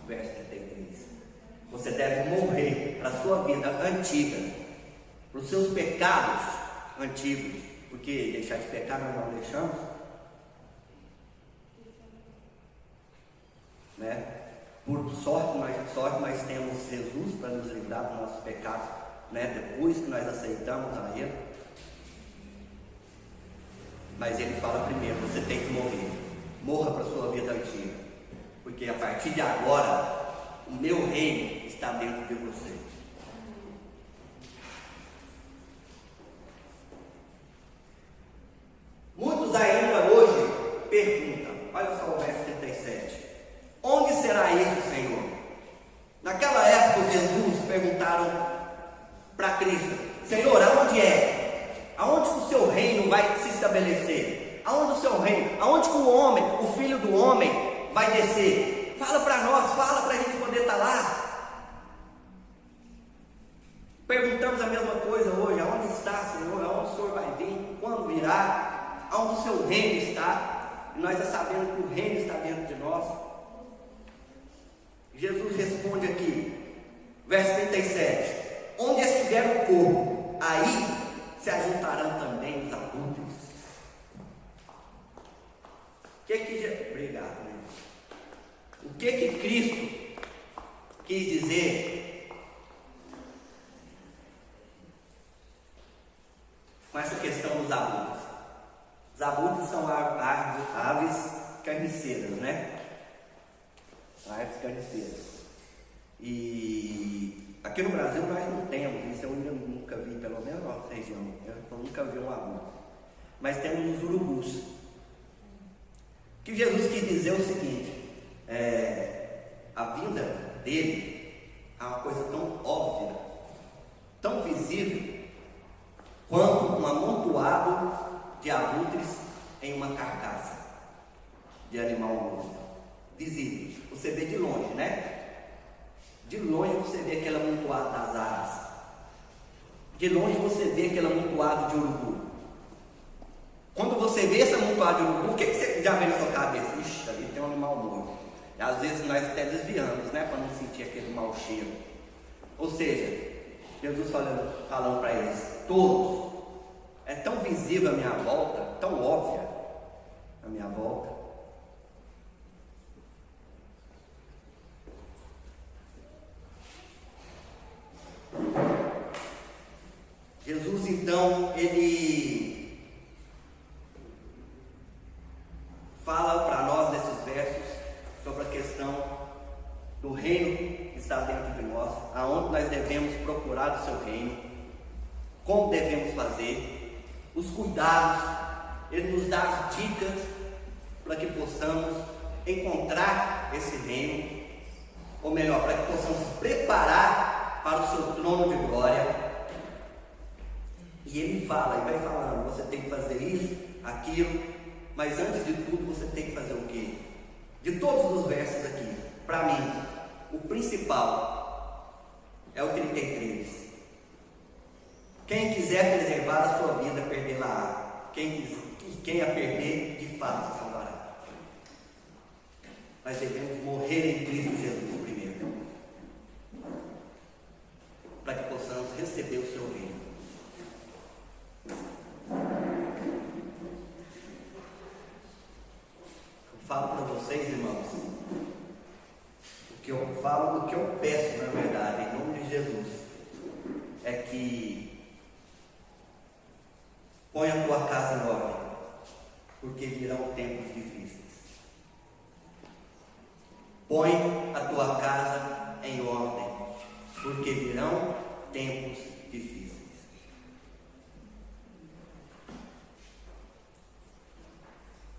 verso 33. Você deve morrer para a sua vida antiga, para os seus pecados antigos, porque deixar de pecar nós não deixamos, né? Por sorte nós temos Jesus para nos livrar dos nossos pecados, né? Depois que nós aceitamos a Ele. Mas Ele fala primeiro, você tem que morrer. Morra para a sua vida antiga, porque a partir de agora o meu reino está dentro de você. Muitos ainda hoje perguntam, olha só o verso 37, onde será isso, Senhor? Naquela época, Jesus perguntaram para Cristo, Senhor, aonde é? Aonde que o seu reino vai se estabelecer? Aonde o seu reino? Aonde que o homem, o filho do homem, vai descer? Fala para nós, fala para a gente poder estar lá. Perguntamos a mesma coisa hoje, aonde está, Senhor? Aonde o Senhor vai vir? Quando virá? Aonde o seu reino está? E nós já sabemos que o reino está dentro de nós. Jesus responde aqui, verso 37, onde estiver o corpo, aí se ajuntarão também os adúlteros. Obrigado, né? O que Cristo quis dizer com essa questão dos abutres? Os abutres são aves carniceiras, né? Aves carniceiras. E aqui no Brasil nós não temos, isso eu ainda nunca vi, pelo menos na nossa região, eu nunca vi um abutre. Mas temos os urubus. O que Jesus quis dizer é o seguinte, a vinda dele é uma coisa tão óbvia, tão visível, quanto um amontoado de abutres em uma carcaça de animal morto. Visível, você vê de longe, né? De longe você vê aquele amontoado das aves, de longe você vê aquele amontoado de urubu. Quando você vê esse amontoado de urubu, o que você já vê na sua cabeça? Ixi, ali tem um animal morto. E às vezes nós até desviamos, né? Para não sentir aquele mau cheiro. Ou seja, Jesus falando para eles, todos, é tão visível a minha volta, tão óbvia a minha volta. Jesus então, ele fala para nós nesses versos sobre a questão do reino que está dentro de nós, aonde nós devemos procurar o seu reino, como devemos fazer, os cuidados. Ele nos dá as dicas para que possamos encontrar esse reino, ou melhor, para que possamos preparar para o seu trono de glória. E ele fala, e vai falando, você tem que fazer isso, aquilo, mas antes de tudo você tem que fazer o quê? De todos os versos aqui, para mim, o principal é o 33. Quem quiser preservar a sua vida, perdê-la-á. Quem a perder, de fato se salvará. Nós devemos morrer em Cristo Jesus primeiro, para que possamos receber o seu reino. Eu falo para vocês, irmãos, o que eu falo, o que eu peço, na verdade, em nome de Jesus, é que põe a tua casa em ordem, porque virão tempos difíceis. Põe a tua casa em ordem, porque virão tempos difíceis.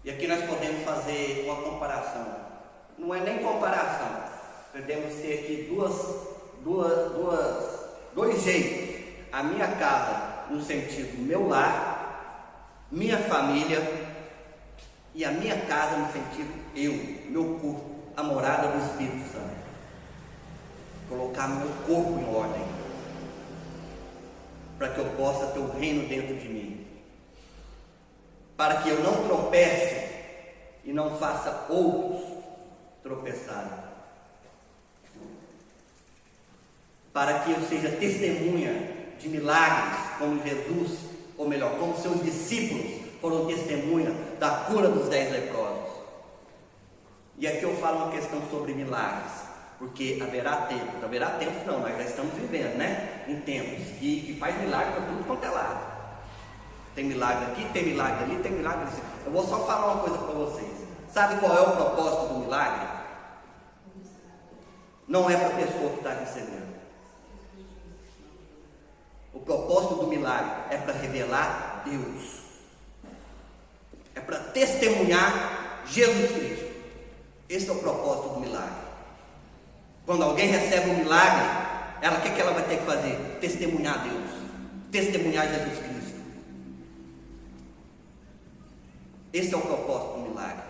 E aqui nós podemos fazer uma comparação. Não é nem comparação. Podemos ter aqui dois jeitos. A minha casa, no sentido meu lar, minha família, e a minha casa no sentido eu, meu corpo, a morada do Espírito Santo. Colocar meu corpo em ordem, para que eu possa ter o reino dentro de mim, para que eu não tropece e não faça outros tropeçarem. para que eu seja testemunha de milagres, como Jesus, ou melhor, como seus discípulos foram testemunha da cura dos 10 leprosos. E aqui eu falo uma questão sobre milagres, porque haverá tempos não, nós já estamos vivendo, né? Em tempos que faz milagre para tudo quanto é lado. Tem milagre aqui, tem milagre ali, tem milagre ali. Eu vou só falar uma coisa para vocês. Sabe qual é o propósito do milagre? Não é para a pessoa que está recebendo. O propósito do milagre é para revelar Deus. É para testemunhar Jesus Cristo. Esse é o propósito do milagre. Quando alguém recebe um milagre, o que ela vai ter que fazer? Testemunhar Deus. Testemunhar Jesus Cristo. Esse é o propósito do milagre.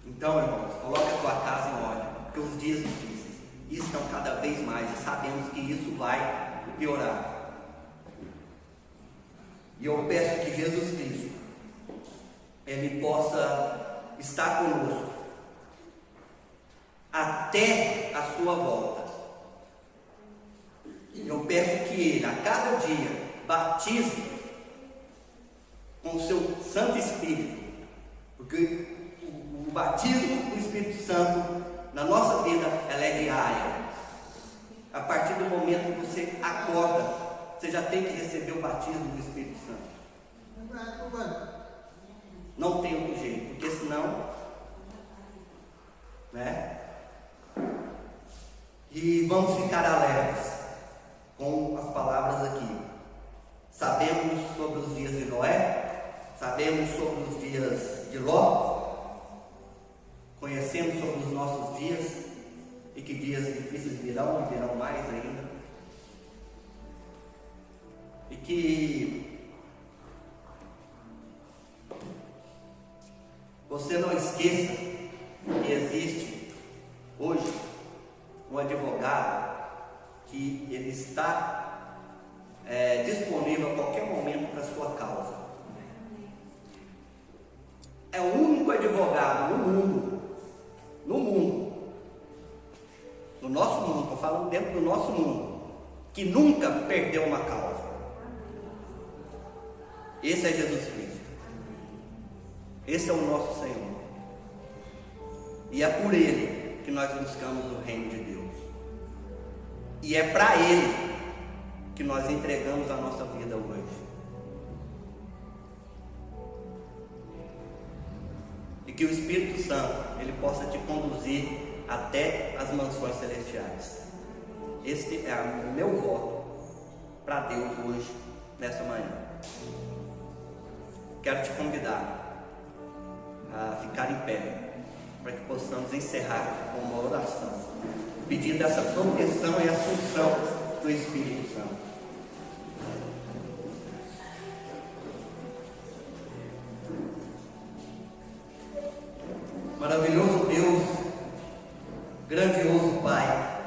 Então, irmãos, coloque a tua casa em ordem, porque os dias difíceis estão cada vez mais e sabemos que isso vai piorar. E eu peço que Jesus Cristo, Ele possa estar conosco até a sua volta. Eu peço que Ele, a cada dia, batize com o seu Santo Espírito, porque o batismo do Espírito Santo na nossa vida, ela é diária. A partir do momento que você acorda, você já tem que receber o batismo do Espírito Santo. Não tem outro jeito, porque senão, né? E vamos ficar alertas com as palavras aqui. Sabemos sobre os dias de Noé, sabemos sobre os dias de Ló, conhecemos sobre os nossos dias e que dias difíceis virão e virão mais ainda. E que você não esqueça que existe hoje um advogado que ele está disponível a qualquer momento para a sua causa. É o único advogado no mundo, no nosso mundo, estou falando dentro do nosso mundo, que nunca perdeu uma causa. Esse é Jesus Cristo. Esse é o nosso Senhor. E é por Ele que nós buscamos o reino de Deus. E é para Ele que nós entregamos a nossa vida hoje. E que o Espírito Santo, Ele possa te conduzir até as mansões celestiais. Este é o meu voto para Deus hoje, nessa manhã. Quero te convidar a ficar em pé, para que possamos encerrar com uma oração, pedindo essa proteção e assunção do Espírito Santo. Maravilhoso Deus, grandioso Pai,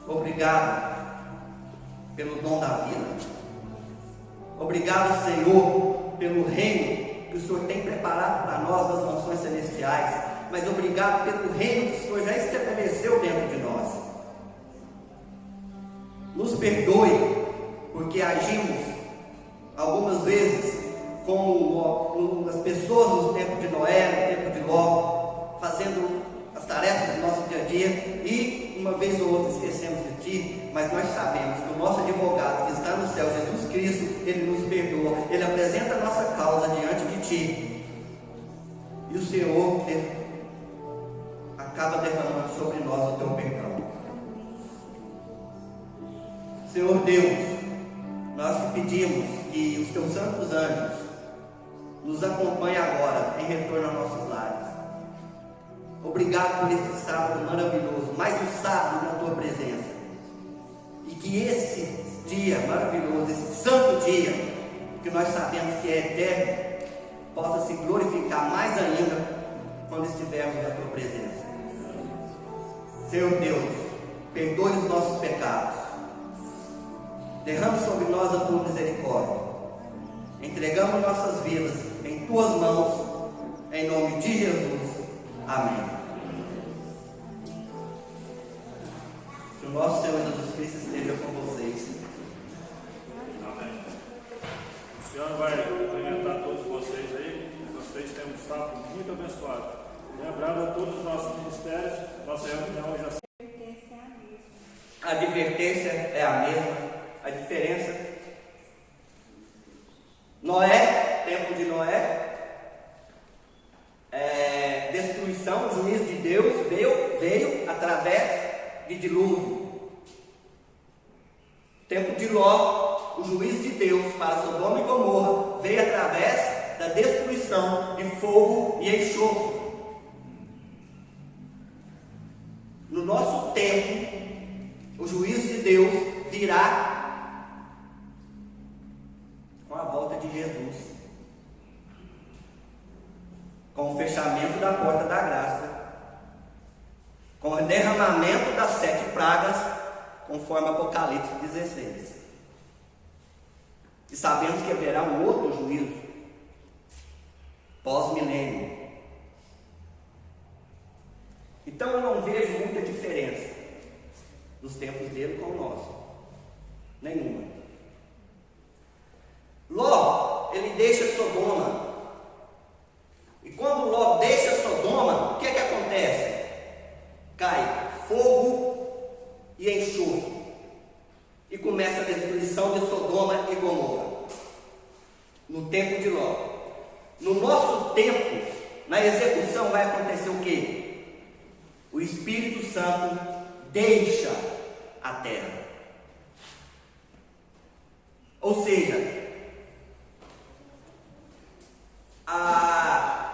obrigado pelo dom da vida. Obrigado, Senhor, pelo reino que o Senhor tem preparado para nós nas mansões celestiais, mas obrigado pelo reino que o Senhor já estabeleceu dentro de nós. Nos perdoe, porque agimos algumas vezes como as pessoas no tempo de Noé, no tempo de Ló, fazendo as tarefas do nosso dia a dia e uma vez ou outra esquecemos de Ti, mas nós sabemos que o nosso advogado que está no céu, Jesus Cristo, Ele nos perdoa, Ele apresenta a nossa causa diante de Ti e o Senhor acaba derramando sobre nós o Teu perdão. Senhor Deus, nós te pedimos que os Teus santos anjos nos acompanhem agora em retorno aos nossos lares. Obrigado por este sábado maravilhoso, mais um sábado na Tua presença. E que esse dia maravilhoso, esse santo dia, que nós sabemos que é eterno, possa se glorificar mais ainda quando estivermos na Tua presença. Senhor Deus, perdoe os nossos pecados, derrame sobre nós a Tua misericórdia, entregamos nossas vidas em Tuas mãos, em nome de Jesus, amém. do nosso Senhor Jesus Cristo esteja com vocês. Amém. O Senhor vai cumprimentar todos vocês aí. Vocês têm um sábado muito abençoado. Lembrando a todos os nossos ministérios, nossa reunião já se... A advertência é a mesma. A diferença: Noé, tempo de Noé, destruição, o juízo de Deus veio através de dilúvio. Tempo de Ló, o juízo de Deus para Sodoma e Gomorra veio através da destruição de fogo e enxofre. No nosso tempo, o juízo de Deus virá com a volta de Jesus, com o fechamento da porta da graça, com o derramamento das 7 pragas, conforme Apocalipse 16. E sabemos que haverá um outro juízo pós-milênio. Então eu não vejo muita diferença dos tempos dele com o nosso. Nenhuma. Ló, ele deixa Sodoma. E quando Ló deixa Sodoma, o que acontece? Cai fogo e enxofre. E começa a destruição de Sodoma e Gomorra. No tempo de Ló. No nosso tempo, na execução, vai acontecer o quê? O Espírito Santo deixa a terra. Ou seja, a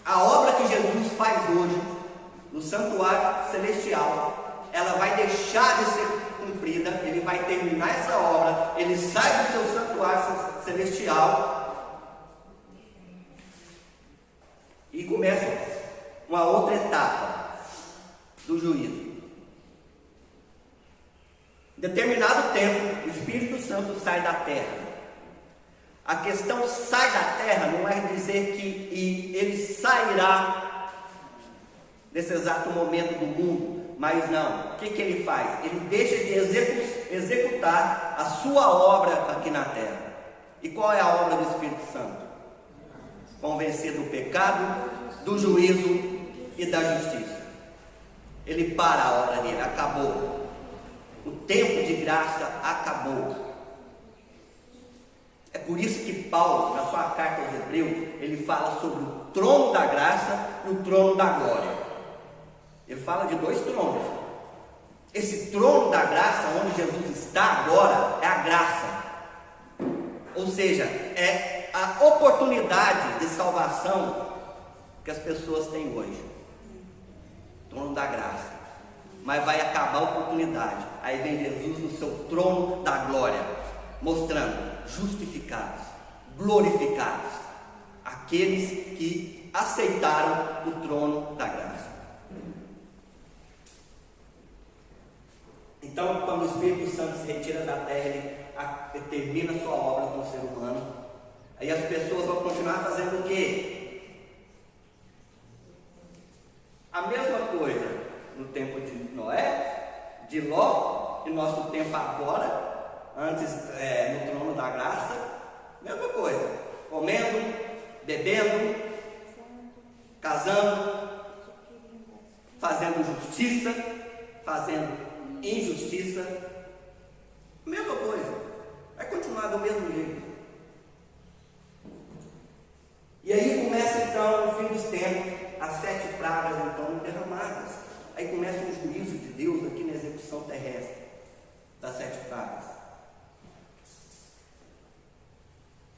obra que Jesus faz hoje no santuário celestial, ela vai deixar de ser cumprida. Ele vai terminar essa obra, ele sai do seu santuário celestial e começa uma outra etapa do juízo. Em determinado tempo, o Espírito Santo sai da terra. A questão sai da terra não é dizer que ele sairá nesse exato momento do mundo, mas não. O que ele faz? Ele deixa de executar a sua obra aqui na terra. E qual é a obra do Espírito Santo? Convencer do pecado, do juízo e da justiça. Ele para a obra dele, acabou. O tempo de graça acabou. É por isso que Paulo, na sua carta aos Hebreus, ele fala sobre o trono da graça e o trono da glória. Ele fala de 2 tronos. Esse trono da graça, onde Jesus está agora, é a graça. Ou seja, é a oportunidade de salvação que as pessoas têm hoje. Trono da graça. Mas vai acabar a oportunidade. Aí vem Jesus no seu trono da glória, mostrando justificados, glorificados, aqueles que aceitaram o trono da graça. Então, quando o Espírito Santo se retira da terra, ele termina a sua obra com o ser humano. Aí as pessoas vão continuar fazendo o quê? A mesma coisa no tempo de Noé, de Ló, e nosso tempo agora, antes no trono da graça, mesma coisa, comendo, bebendo, casando, fazendo justiça, fazendo injustiça, mesma coisa, vai continuar do mesmo jeito. E aí começa então, no fim dos tempos, as 7 pragas então derramadas. Aí começa o juízo de Deus aqui na execução terrestre das 7 pragas.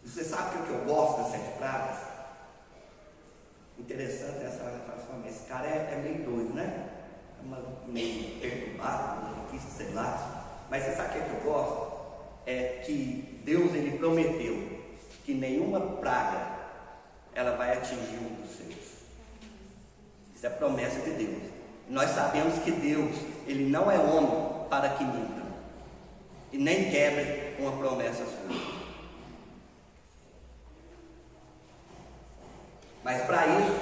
Você sabe o que eu gosto das 7 pragas? Interessante essa hora, mas esse cara é meio doido, né? É meio perturbado, sei lá. Mas você sabe o que eu gosto? É que Deus, ele prometeu que nenhuma praga ela vai atingir um dos seus. Isso é promessa de Deus. Nós sabemos que Deus, ele não é homem para que minta e nem quebre uma promessa sua. Mas para isso,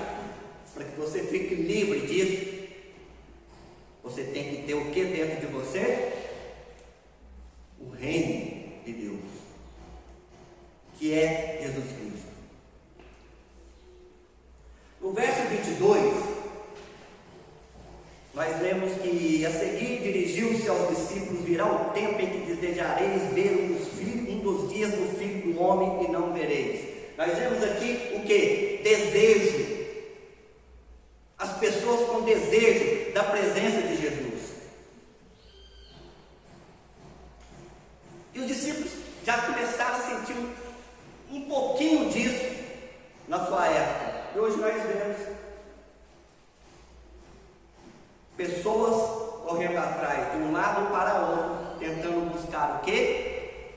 para que você fique livre disso, Você tem que ter o que dentro de você? O reino de Deus, que é Jesus Cristo. No verso 22, nós lemos que a seguir dirigiu-se aos discípulos: virá o tempo em que desejareis ver um dos dias do Filho do Homem e não vereis. Nós vemos aqui o que? Desejo. As pessoas com desejo da presença de Jesus. E os discípulos já começaram a sentir um pouquinho disso na sua época. E hoje nós vemos pessoas correndo atrás de um lado para o outro, tentando buscar o quê?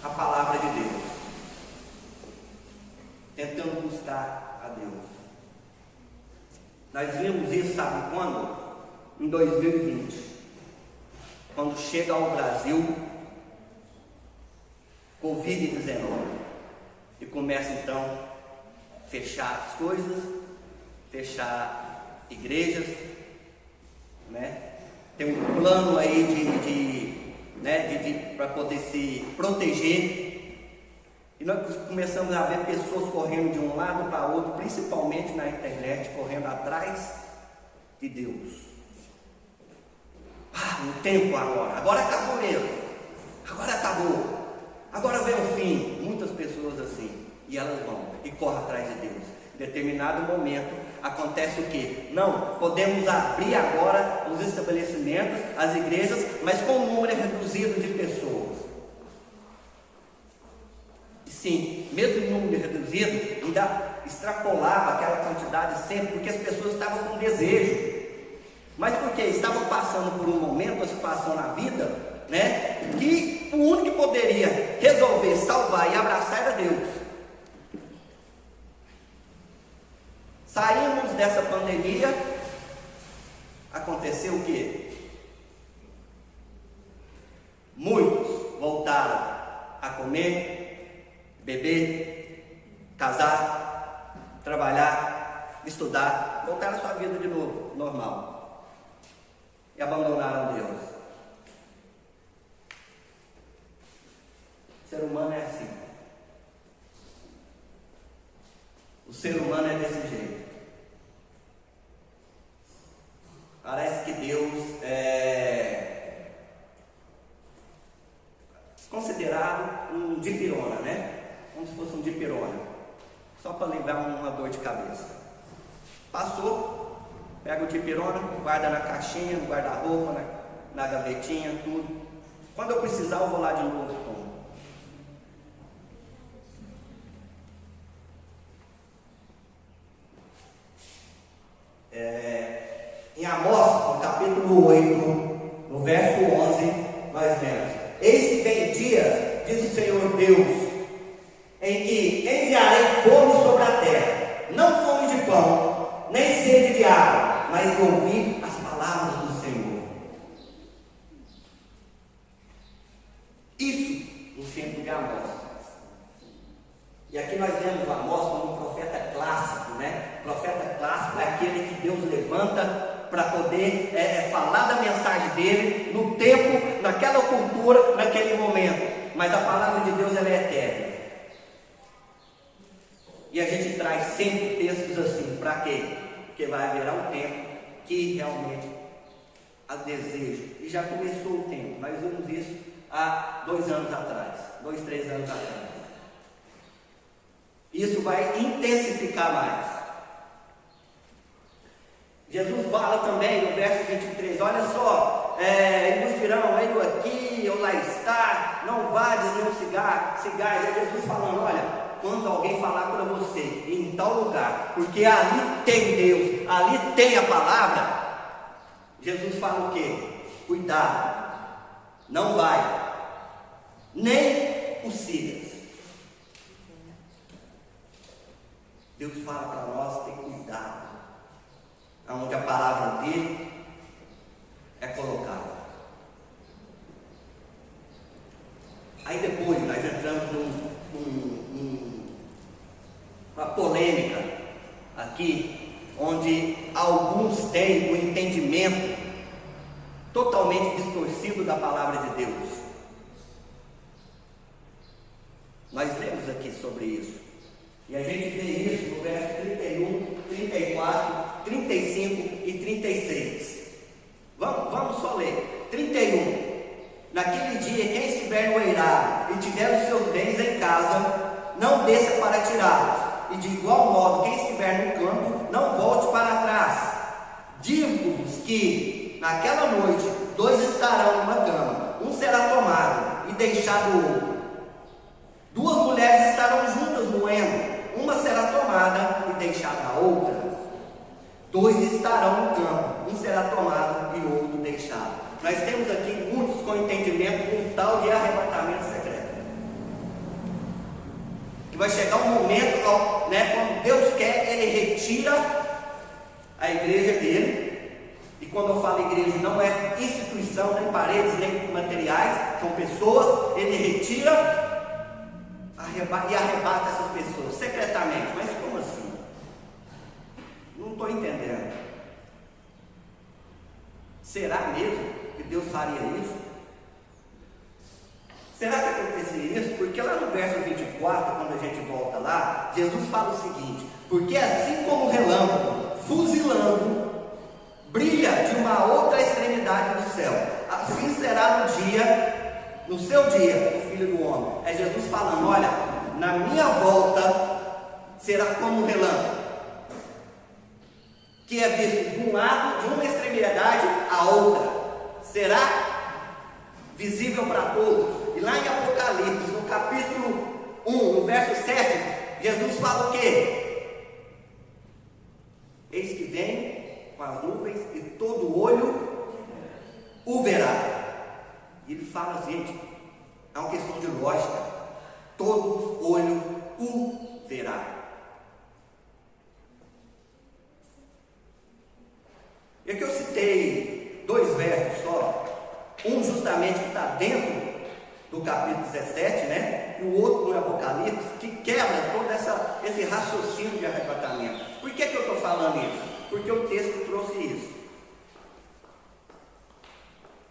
A palavra de Deus. Tentando buscar a Deus. Nós vimos isso, sabe quando? Em 2020. Quando chega ao Brasil Covid-19 e começa então a fechar as coisas, fechar igrejas, né? Tem um plano aí para poder se proteger. E nós começamos a ver pessoas correndo de um lado para outro, principalmente na internet, correndo atrás de Deus. Um tempo agora acabou mesmo, agora acabou, agora vem o fim. Muitas pessoas assim, e elas vão e correm atrás de Deus. Em determinado momento acontece o que? Não, podemos abrir agora os estabelecimentos, as igrejas, mas com um número reduzido de pessoas. E sim, mesmo em número reduzido, ainda extrapolava aquela quantidade sempre, porque as pessoas estavam com desejo. Mas porque estavam passando por um momento, uma situação na vida, né, que o único que poderia resolver, salvar e abraçar era Deus. Saímos dessa pandemia, aconteceu o quê? Muitos voltaram a comer, beber, casar, trabalhar, estudar, voltaram a sua vida de novo, normal. E abandonaram Deus. O ser humano é assim. O ser humano é desse jeito. Parece que Deus é considerado um dipirona, né? Como se fosse um dipirona, só para livrar uma dor de cabeça. Passou, pega o dipirona, guarda na caixinha, no guarda-roupa, na gavetinha, tudo. Quando eu precisar, eu vou lá de novo, tomo. Em Amós, no capítulo 8, no verso 11, nós lemos: eis que vem dias, diz o Senhor Deus, em que enviarei fome sobre a terra, não fome de pão, nem sede de água, mas de ouvir as palavras do Senhor. Isso no tempo de Amós. E aqui nós vemos o Amós como um profeta clássico, né? Profeta clássico é aquele que Deus levanta para poder falar da mensagem dele no tempo, naquela cultura, naquele momento. Mas a palavra de Deus, ela é eterna. E a gente traz sempre textos assim, para quê? Porque vai haver um tempo que realmente há desejo. E já começou o tempo. Nós vimos isso há 2 anos atrás, 2, 3 anos atrás. Isso vai intensificar mais. Jesus fala também no verso 23, olha só, eles nos dirão, eu aqui, ou lá está, não vades nem cigais. É Jesus falando, olha, quando alguém falar para você, em tal lugar, porque ali tem Deus, ali tem a palavra, Jesus fala o quê? Cuidado, não vai, nem o sigas. Deus fala para nós, tem cuidado, aonde a palavra dele é colocada. Aí depois nós entramos numa polêmica aqui onde alguns têm o entendimento totalmente distorcido da palavra de Deus. Nós lemos aqui sobre isso, e a gente vê isso no verso 31, 34, 35 e 36. Vamos só ler. 31. Naquele dia, quem estiver no eirado e tiver os seus bens em casa, não desça para tirá-los, e de igual modo, quem estiver no campo, não volte para trás. Digo-vos que naquela noite 2 estarão numa cama, um será tomado e deixado o outro. 2 mulheres estarão juntas moendo, uma será tomada e deixada a outra. 2 estarão no campo, um será tomado e o outro deixado. Nós temos aqui muitos com entendimento de um tal de arrebatamento secreto. Que vai chegar um momento, quando Deus quer, Ele retira a igreja dele. E quando eu falo igreja, não é instituição, nem paredes, nem materiais, são pessoas. Ele retira e arrebata essas pessoas secretamente. Mas como assim? Não estou entendendo. Será mesmo que Deus faria isso? Será que aconteceria isso? Porque lá no verso 24, quando a gente volta lá, Jesus fala o seguinte: porque assim como o relâmpago fuzilando brilha de uma outra extremidade do céu, assim será no seu dia, o Filho do Homem. É Jesus falando: olha, na minha volta será como um relâmpago, que é visto de um lado, de uma extremidade à outra. Será visível para todos. E lá em Apocalipse, no capítulo 1, no verso 7, Jesus fala o quê? Eis que vem com as nuvens e todo olho o verá. E ele fala, gente, é uma questão de lógica. Todo olho o verá. E aqui eu citei 2 versos só. Um justamente que está dentro do capítulo 17, né? E o outro no Apocalipse, que quebra todo esse raciocínio de arrebatamento. Por que eu estou falando isso? Porque o texto trouxe isso.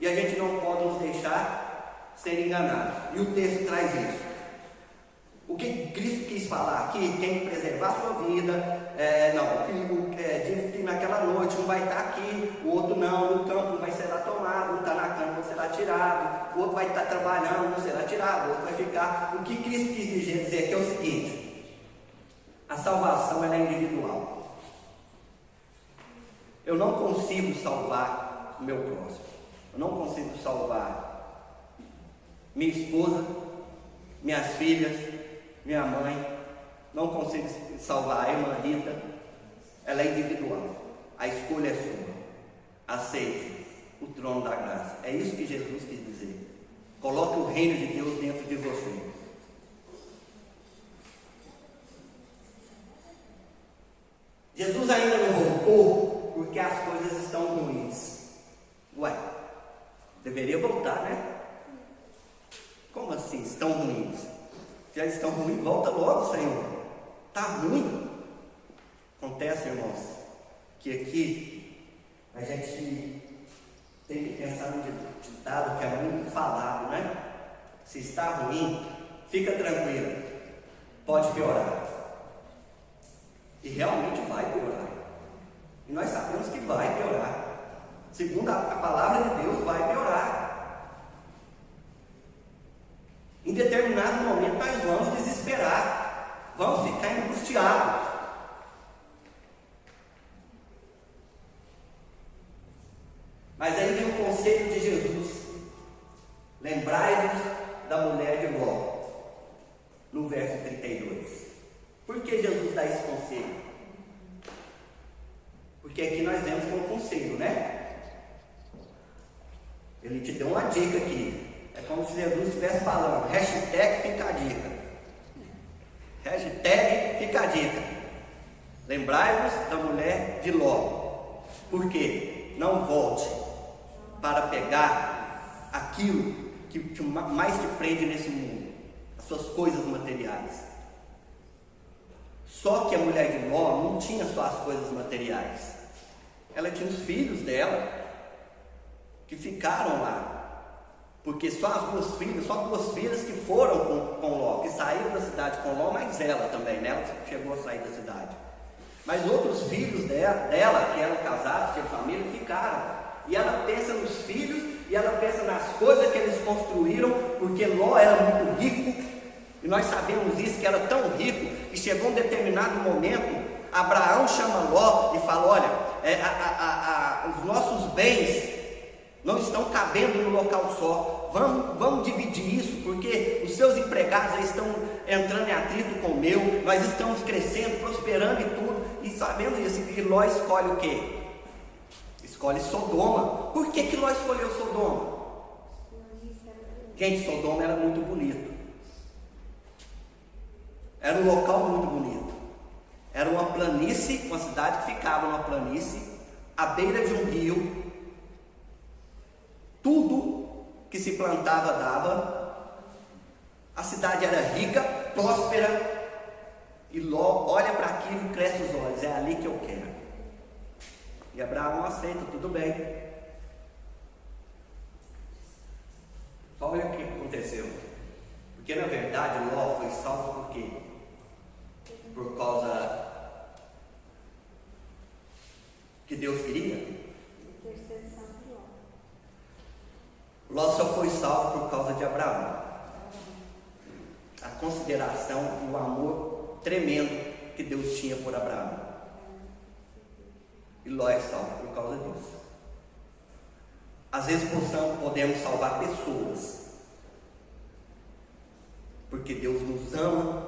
E a gente não pode nos deixar ser enganados. E o texto traz isso. O que Cristo quis falar aqui, tem que preservar a sua vida. Diz que naquela noite um vai estar aqui, o outro não, no campo não vai ser tomado, um está na cama, não será tirado, o outro vai estar trabalhando, não será tirado, o outro vai ficar. O que Cristo quis dizer aqui é o seguinte: a salvação ela é individual. Eu não consigo salvar o meu próximo, eu não consigo salvar minha esposa, minhas filhas, minha mãe, não consigo salvar a irmã Rita. Ela é individual, a escolha é sua. Aceite o trono da graça. É isso que Jesus quis dizer. Coloque o reino de Deus dentro de você. Jesus ainda não voltou porque as coisas estão ruins. Ué, deveria voltar, né? Como assim estão ruins? Já estão ruins, volta logo, Senhor. Está ruim. Acontece, irmãos, que aqui a gente tem que pensar no ditado que é muito falado, né? Se está ruim, fica tranquilo, pode piorar. E realmente vai piorar. E nós sabemos que vai piorar. Segundo a palavra de Deus, vai piorar. Em determinado momento nós vamos desesperar, vamos ficar angustiados. Mas aí vem o conselho de Jesus: lembrai-vos da mulher de Ló, no verso 32. Por que Jesus dá esse conselho? Porque aqui nós vemos que é um conselho, né? Ele te deu uma dica aqui. É como se Jesus estivesse falando, hashtag fica a dica. Hashtag fica a dica. Lembrai-vos da mulher de Ló. Por quê? Não volte para pegar aquilo que mais te prende nesse mundo, as suas coisas materiais. Só que a mulher de Ló não tinha só as coisas materiais. Ela tinha os filhos dela que ficaram lá. Porque só duas filhas que foram com Ló, que saíram da cidade com Ló, mas ela também, né? Ela chegou a sair da cidade. Mas outros filhos dela que eram casados, tinham família, ficaram. E ela pensa nos filhos, e ela pensa nas coisas que eles construíram, porque Ló era muito rico, e nós sabemos isso, que era tão rico, que chegou um determinado momento, Abraão chama Ló e fala: olha, os nossos bens não estão cabendo no local só, vamos dividir isso, porque os seus empregados estão entrando em atrito com o meu, nós estamos crescendo, prosperando e tudo, e sabendo isso, e Ló escolhe o quê? Escolhe Sodoma. Por que Ló escolheu Sodoma? Gente, Sodoma era muito bonito, era um local muito bonito, era uma planície, uma cidade que ficava numa planície, à beira de um rio. Tudo que se plantava dava, a cidade era rica, próspera, e Ló olha para aquilo e cresce os olhos: é ali que eu quero. E Abraão aceita, tudo bem. Só olha o que aconteceu. Porque na verdade Ló foi salvo por quê? Por causa que Deus queria? Ló só foi salvo por causa de Abraão. A consideração e o amor tremendo que Deus tinha por Abraão. E Ló é salvo por causa disso. Às vezes podemos salvar pessoas, porque Deus nos ama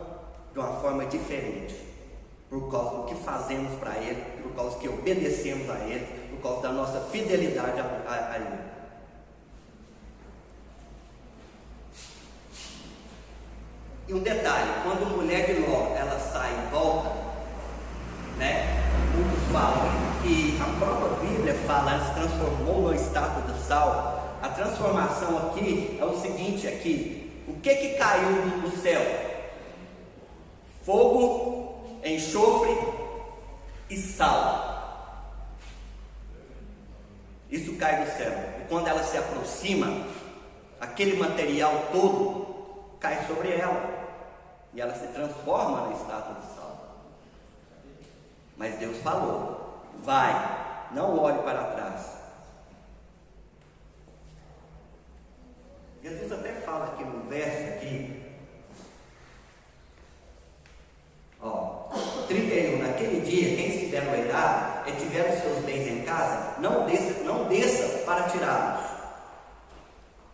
de uma forma diferente, por causa do que fazemos para Ele, por causa que obedecemos a Ele, por causa da nossa fidelidade a Ele. E um detalhe: quando a mulher de Ló ela sai e volta, né? Muitos falam que a própria Bíblia fala, ela se transformou numa estátua de sal. A transformação aqui é o seguinte: aqui, o que caiu do céu? Fogo, enxofre e sal. Isso cai do céu. E quando ela se aproxima, aquele material todo cai sobre ela. E ela se transforma na estátua de sal. Mas Deus falou: vai, não olhe para trás. Jesus até fala aqui no verso aqui, ó, 31, naquele dia, quem estiver no eirado e tiver os seus bens em casa, não desça para tirá-los.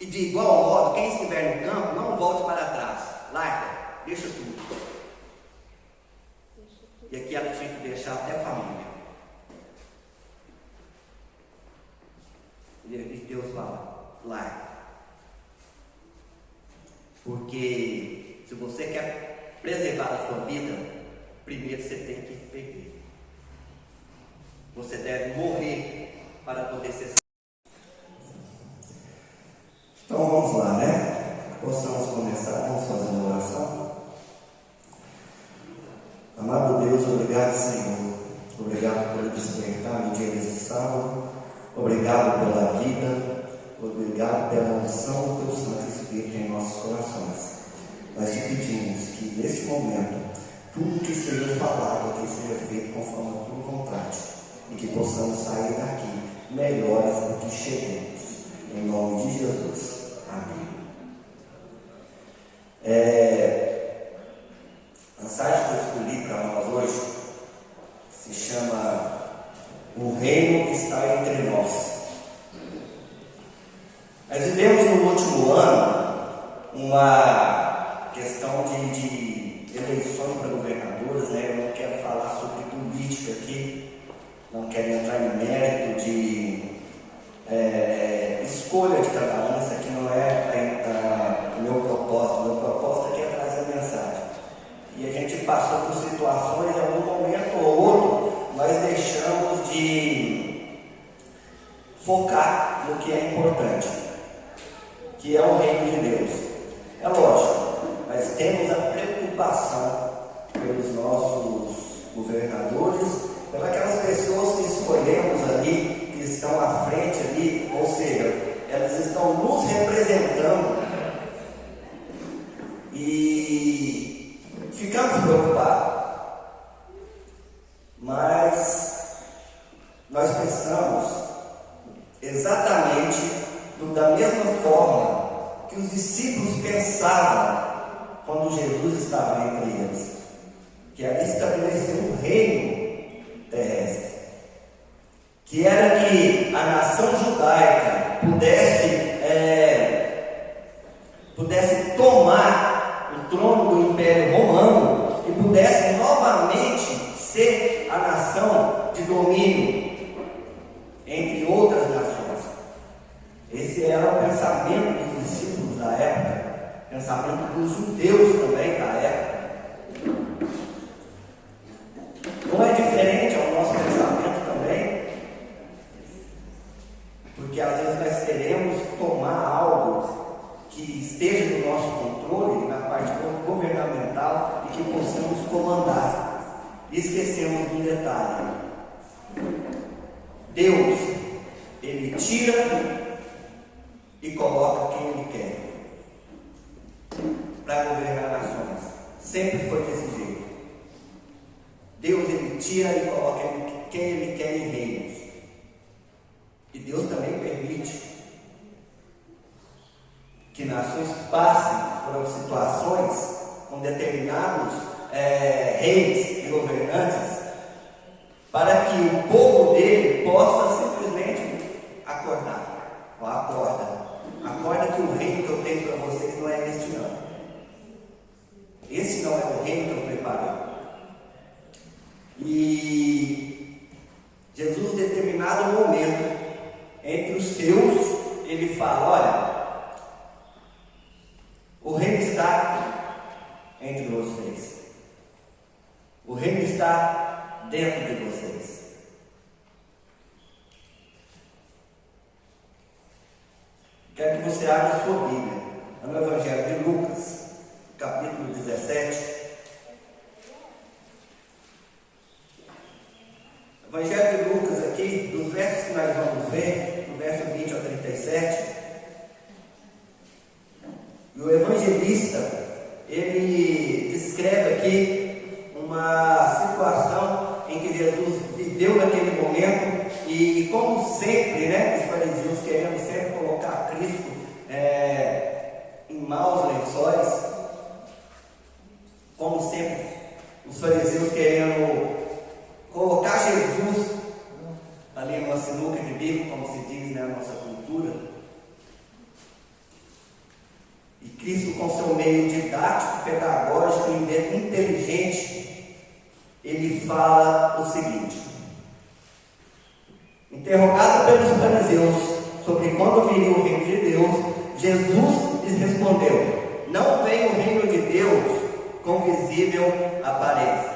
E de igual modo, quem estiver no campo, não volte para trás. Larga, deixa tudo. E aqui ela tinha que deixar até a família. E Deus fala: larga. Porque se você quer preservar a sua vida, primeiro você tem que perder. Você deve morrer para poder ser salvo. Então vamos lá, né? Possamos começar, vamos fazer uma oração. Amado Deus, obrigado, Senhor. Obrigado por despertar no dia desse sábado. Obrigado pela vida. Obrigado pela unção do Teu Santo Espírito em nossos corações. Nós te pedimos que neste momento tudo que seja falado aqui seja feito conforme a Tua vontade, e que possamos sair daqui melhores do que chegamos. Em nome de Jesus. Amém. A mensagem que eu escolhi para nós hoje se chama O Reino Está Entre Nós. Nós vivemos no último ano uma questão de eleições para governadores, né? Eu não quero falar sobre política aqui, não quero entrar em mérito de escolha de cada um. Isso aqui não é o meu propósito. O meu propósito aqui é trazer a mensagem. E a gente passou por situações, em algum momento ou outro, nós deixamos de focar no que é importante, que é o reino de Deus. É lógico, nós temos a preocupação pelos nossos governadores ali, que estão à frente ali, ou seja, elas estão nos representando, e ficamos preocupados, mas nós pensamos exatamente da mesma forma que os discípulos pensavam quando Jesus estava entre eles, que era estabelecer um reino terrestre, que era que a nação judaica pudesse tomar o trono do Império Romano e pudesse novamente ser a nação de domínio entre outras nações. Esse era o pensamento dos discípulos da época, pensamento dos judeus também da época. Não é diferente ao nosso pensamento também, porque às vezes nós queremos tomar algo que esteja no nosso controle, na parte governamental, e que possamos comandar. E esquecemos de um detalhe: Deus, Ele tira e coloca quem Ele quer para governar nações. Sempre foi desse jeito. Deus, Ele tira e coloca quem Ele quer em reinos. E Deus também permite que nações passem por situações com determinados reis e governantes, para que o povo dele possa simplesmente acordar. Acorda que o reino que eu tenho para vocês não é este ano. Esse não é o reino que eu preparei. E Jesus, em determinado momento, entre os seus, ele fala: olha, o reino está entre vocês. O reino está dentro de vocês. Quero que você abra a sua Bíblia no Evangelho de Lucas, capítulo 17. Evangelho de Lucas aqui, dos versos que nós vamos ver, do verso 20 ao 37. E o evangelista, ele descreve aqui uma situação em que Jesus viveu naquele momento, e como sempre, os fariseus querendo sempre colocar Cristo em maus lençóis, como sempre, os fariseus querendo colocar Jesus ali numa sinuca de bico, como se diz na nossa cultura. E Cristo, com seu meio didático, pedagógico e inteligente, ele fala o seguinte: interrogado pelos fariseus sobre quando viria o reino de Deus, Jesus lhes respondeu: não vem o reino de Deus com visível aparência.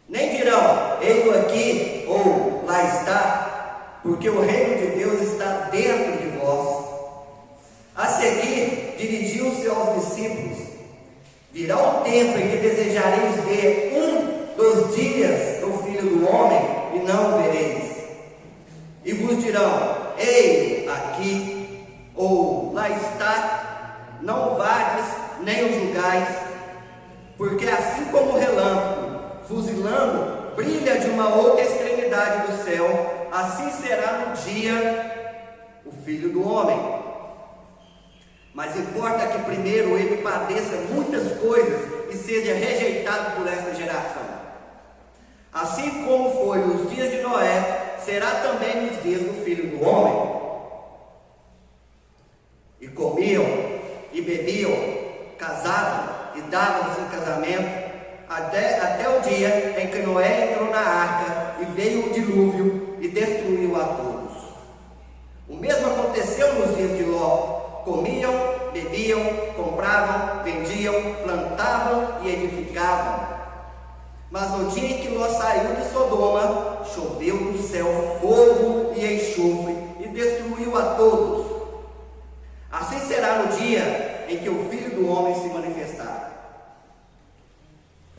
Nem dirão, ei-lo aqui ou lá está, porque o reino de Deus está dentro de vós. A seguir, dirigiu-se aos discípulos: virá um tempo em que desejareis ver um dos dias do Filho do Homem e não o vereis. E vos dirão, ei, aqui ou lá está, não o vades nem o julgais, porque assim como o relâmpago, fuzilando, brilha de uma outra extremidade do céu, assim será no dia o Filho do Homem. Mas importa que primeiro ele padeça muitas coisas e seja rejeitado por esta geração. Assim como foi nos dias de Noé, será também nos dias do Filho do Homem. E comiam, e bebiam, casavam, e davam-se em casamento, até o dia em que Noé entrou na arca, e veio o dilúvio, e destruiu a todos. O mesmo aconteceu nos dias de Ló. Comiam, bebiam, compravam, vendiam, plantavam e edificavam. Mas no dia em que Ló saiu de Sodoma, choveu do céu fogo e enxofre e destruiu a todos. Assim será no dia em que o Filho do Homem se manifestar.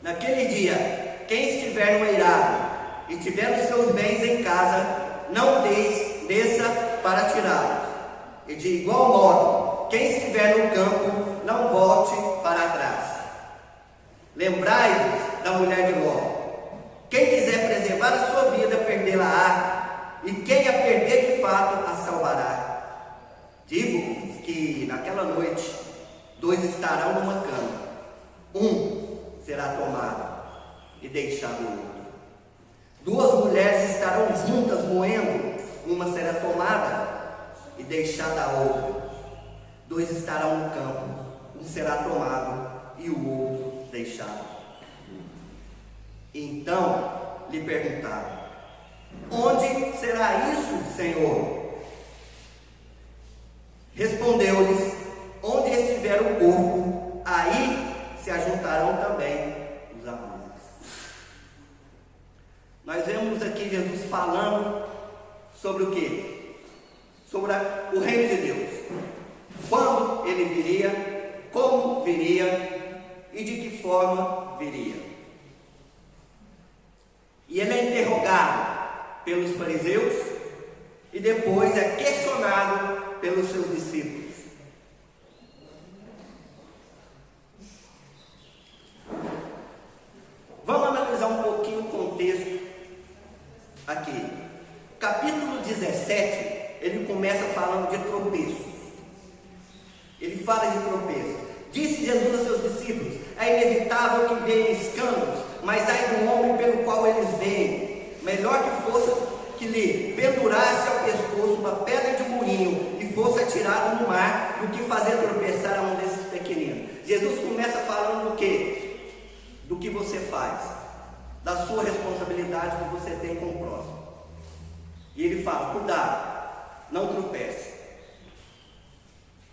Naquele dia, quem estiver no eirado, e tiver os seus bens em casa, não desça para tirá-los. E de igual modo, quem estiver no campo, não volte para trás. Lembrai-vos da mulher de Ló. Quem quiser preservar a sua vida, perdê-la-á, e quem a perder de fato, a salvará. Digo-vos que naquela noite, 2 estarão numa cama, um será tomado e deixado o outro. 2 mulheres estarão juntas moendo, uma será tomada e deixada a outra. 2 estarão no campo, um será tomado e o outro deixado. Então lhe perguntaram: onde será isso, Senhor? Respondeu-lhes: onde estiver o corpo, aí se ajuntarão também os amantes. Nós vemos aqui Jesus falando sobre o quê? Sobre o reino de Deus. Quando ele viria, como viria e de que forma viria. E ele é interrogado pelos fariseus e depois é questionado pelos seus discípulos. Vamos analisar um pouquinho o contexto aqui. Capítulo 17, ele começa falando de tropeços. Ele fala de tropeços. Disse Jesus aos seus discípulos: é inevitável que venham escândalos, mas ai do homem pelo qual eles veem. Melhor que fosse que lhe pendurasse ao pescoço uma pedra de moinho e fosse atirado no mar, do que fazer tropeçar a um desses pequeninos. Jesus começa falando do quê? Do que você faz, da sua responsabilidade que você tem com o próximo. E ele fala: cuidado, não tropece.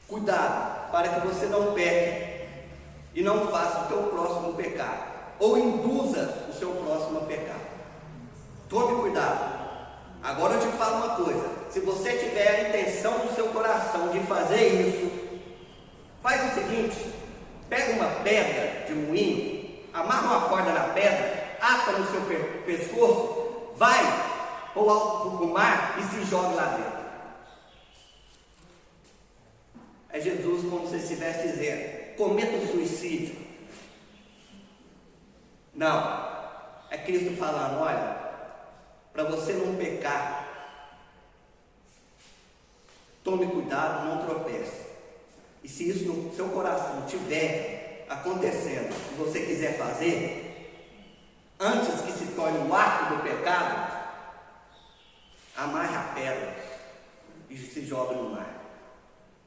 Cuidado, para que você não peque e não faça o teu próximo pecar, ou induza o seu próximo a pecar. Tome cuidado. Agora eu te falo uma coisa: se você tiver a intenção do seu coração de fazer isso, faz o seguinte: pega uma pedra de moinho, amarra uma corda na pedra, ata no seu pescoço, vai para o mar e se joga lá dentro. É Jesus como se estivesse dizendo: cometa o suicídio. Não, é Cristo falando: olha, para você não pecar, tome cuidado, não tropece. E se isso no seu coração estiver acontecendo e você quiser fazer, antes que se torne um ato do pecado, amarre a pedra e se joga no mar.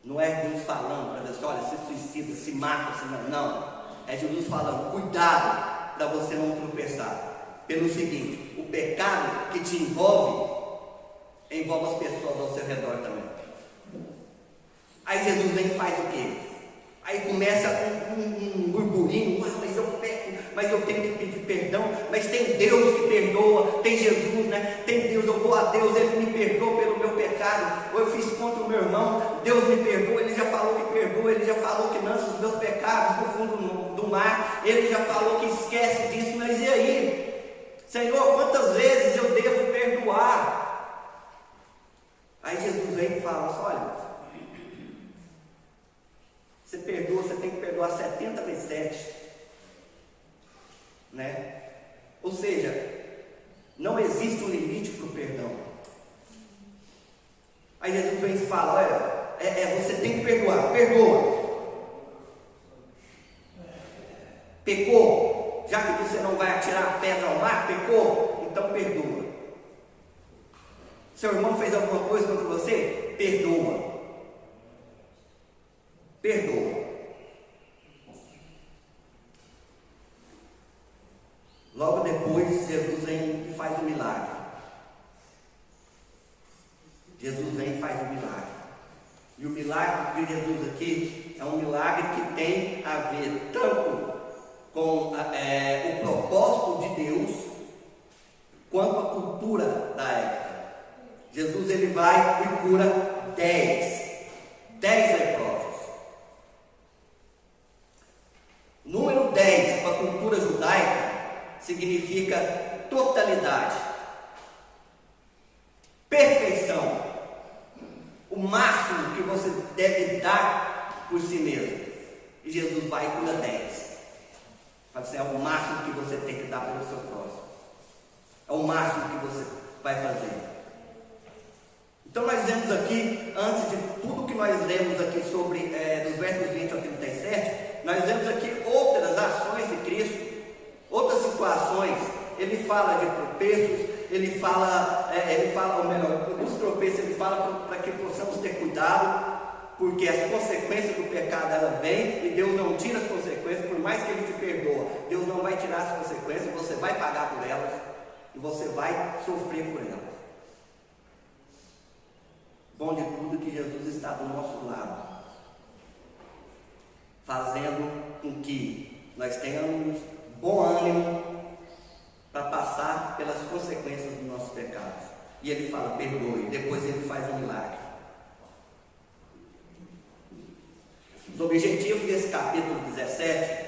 Não é Deus falando para você: olha, se suicida, se mata, se não. É Jesus falando: cuidado para você não tropeçar. Pelo seguinte: o pecado que te envolve as pessoas ao seu redor também. Aí Jesus vem e faz o quê? Aí começa um burburinho: mas eu peco, mas eu tenho que pedir perdão, mas tem Deus que perdoa, tem Jesus, né? Tem Deus, eu vou a Deus, Ele me perdoa pelo meu pecado, ou eu fiz contra o meu irmão, Deus me perdoa, Ele já falou que perdoa, Ele já falou que lança os meus pecados no fundo do mar, Ele já falou que esquece disso, mas e aí? Senhor, quantas vezes eu devo perdoar? Aí Jesus vem e fala: olha, você perdoa, você tem que perdoar 70 vezes 7, né? Ou seja, não existe um limite para o perdão. Aí Jesus vem e fala: olha, você tem que perdoar, perdoa. Pecou? Já que você não vai atirar a pedra ao mar, pecou? Então perdoa. Seu irmão fez alguma coisa contra você? Perdoa. Perdoa. Logo depois, Jesus vem e faz um milagre. Jesus vem e faz um milagre. E o milagre de Jesus aqui é um milagre que tem a ver tanto com o propósito de Deus, quanto a cultura da época. Jesus ele vai e cura 10 leprosos. Número 10 para a cultura judaica significa totalidade, perfeição, o máximo que você deve dar por si mesmo. E Jesus vai e cura 10. Mas é o máximo que você tem que dar pelo seu próximo. É o máximo que você vai fazer. Então nós vemos aqui, antes de tudo que nós lemos aqui sobre, dos versos 20 ao 37, nós vemos aqui outras ações de Cristo, outras situações. Ele fala de tropeços, ele fala, ou melhor, dos tropeços ele fala para que possamos ter cuidado, porque as consequências do pecado ela vem e Deus não tira as consequências, por mais que Ele te perdoa, Deus não vai tirar as consequências, você vai pagar por elas e você vai sofrer por elas. Bom de tudo é que Jesus está do nosso lado, fazendo com que nós tenhamos bom ânimo para passar pelas consequências dos nossos pecados. E Ele fala, perdoe, depois Ele faz um milagre. Os objetivos desse capítulo 17